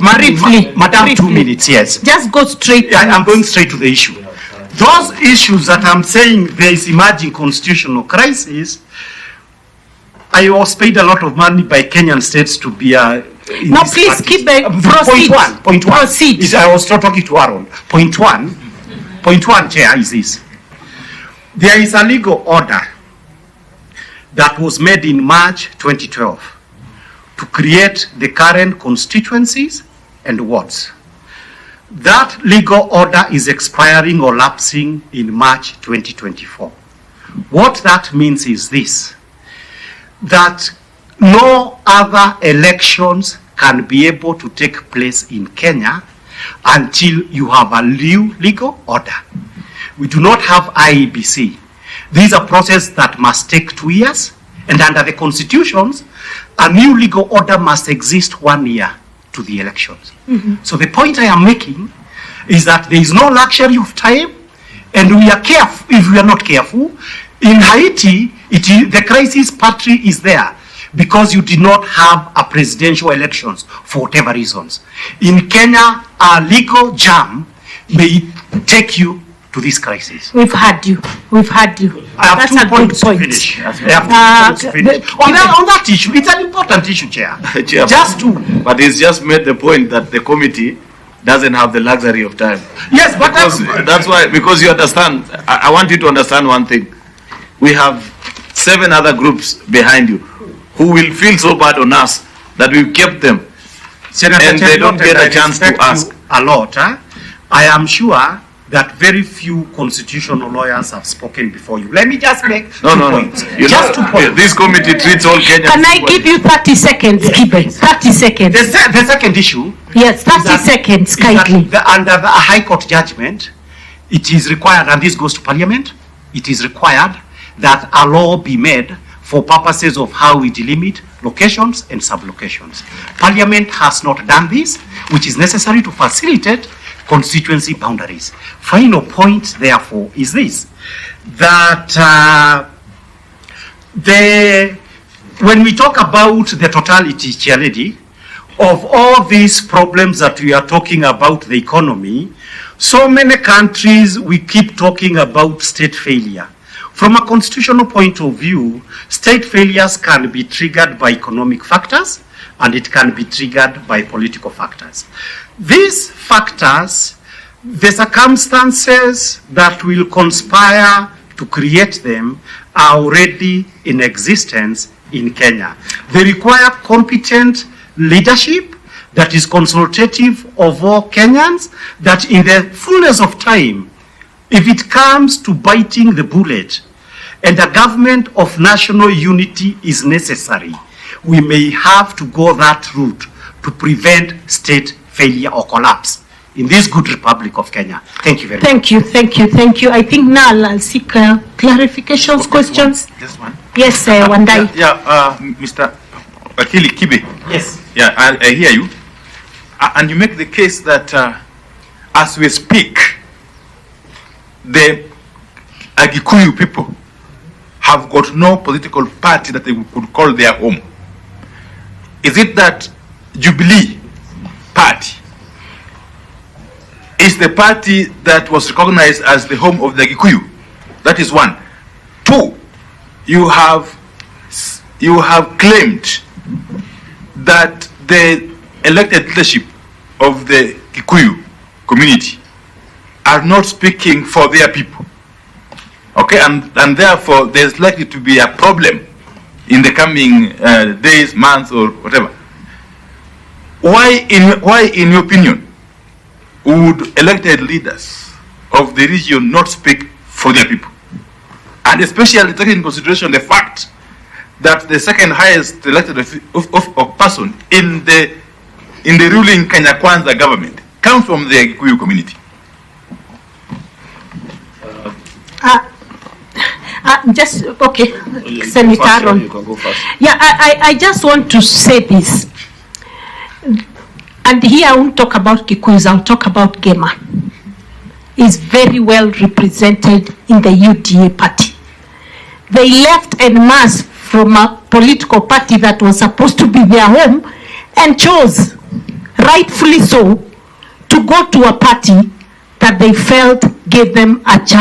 briefly, Madam, briefly. 2 minutes, yes. Just go straight. Yeah, I'm going straight to the issue. Those issues that I'm saying there is emerging constitutional crisis, I was paid a lot of money by Kenyan states to be No, please keep the proceed. Point one. Proceed. Is I was not talking to Aaron. Point one, Chair, is this. There is a legal order that was made in March 2012 to create the current constituencies and wards. That legal order is expiring or lapsing in March 2024. What that means is this, that no other elections can be able to take place in Kenya until you have a new legal order. We do not have IEBC. This is a process that must take 2 years, and under the constitutions, a new legal order must exist 1 year to the elections. So the point I am making is that there is no luxury of time, and we are careful. If we are not careful, in Haiti, the crisis patry is there because you did not have a presidential elections for whatever reasons. In Kenya, a legal jam may take you to this crisis. We've had you. We've had you. I have That's 2 a points good point. to finish. I have 2 points to finish. On that issue, it's an important issue, Chair. Chair, Just 2. But he's just made the point that the committee doesn't have the luxury of time. Yes, but that's why, because you understand, I want you to understand one thing. We have 7 other groups behind you who will feel so bad on us that we've kept them. Senator and they don't get a chance to ask. A lot. I am sure that very few constitutional lawyers have spoken before you. Let me just make 2 points. Just 2 points. This committee treats all Kenyans. Can I give you 30 seconds, Kibe? 30 seconds. The second issue. Yes, 30 seconds, kindly. Under the High Court judgment, it is required, and this goes to Parliament, it is required that a law be made for purposes of how we delimit locations and sublocations. Parliament has not done this, which is necessary to facilitate constituency boundaries. Final point, therefore, is this, that when we talk about the totality, Chair Lady, of all these problems that we are talking about the economy, so many countries we keep talking about state failure. From a constitutional point of view, state failures can be triggered by economic factors, and it can be triggered by political factors. These factors, the circumstances that will conspire to create them are already in existence in Kenya. They require competent leadership that is consultative of all Kenyans, that in the fullness of time, if it comes to biting the bullet and a government of national unity is necessary, we may have to go that route to prevent state failure or collapse in this good Republic of Kenya. Thank you very much. Thank you. I think now I'll seek clarifications, questions. Just one. Yes, Wandai. Mr. Akili Kibe. Yes. Yeah, I hear you. And you make the case that as we speak, the Agikuyu people have got no political party that they could call their home. Is it that Jubilee party is the party that was recognized as the home of the Agikuyu? That is one. 2, you have claimed that the elected leadership of the Kikuyu community are not speaking for their people. Okay, and therefore there's likely to be a problem in the coming days, months, or whatever. Why, in your opinion, would elected leaders of the region not speak for their people? And especially taking into consideration the fact that the second highest elected of person in the ruling Kenya Kwanza government comes from the Gikuyu community. Just okay, Senator Aaron. You can go first. Yeah, I just want to say this, and here I won't talk about Kikuyus, I'll talk about Gema. Is very well represented in the UDA party. They left en masse from a political party that was supposed to be their home and chose rightfully so, to go to a party that they felt gave them a chance